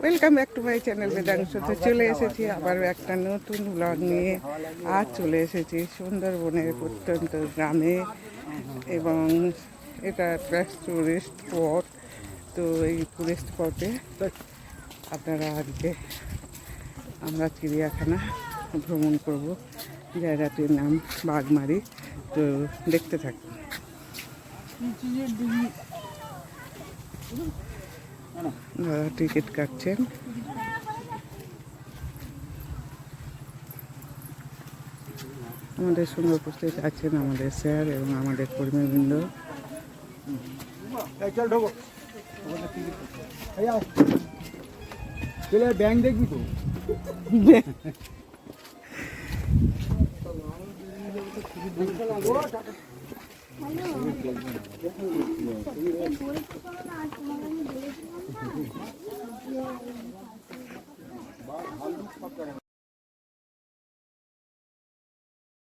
Welcome back to my channel Vedansh. তো চলে এসেছি আবার একটা নতুন ব্লগ নিয়ে। আজ চলে এসেছি সুন্দরবনের প্রত্যন্ত গ্রামে এবং এটা একটা টুরিস্ট স্পট। তো এই টুরিস্ট স্পটে আপনারা আজকে আমরা চিড়িয়াখানা ভ্রমণ করব। জায়গাটির নাম বাঘমারি। তো দেখতে থাকুন। টিকিট কাটছেন। আমাদের সঙ্গে উপস্থিত আছেন আমাদের স্যার এবং আমাদের কর্মীবৃন্দ। ব্যাংক দেখবি তো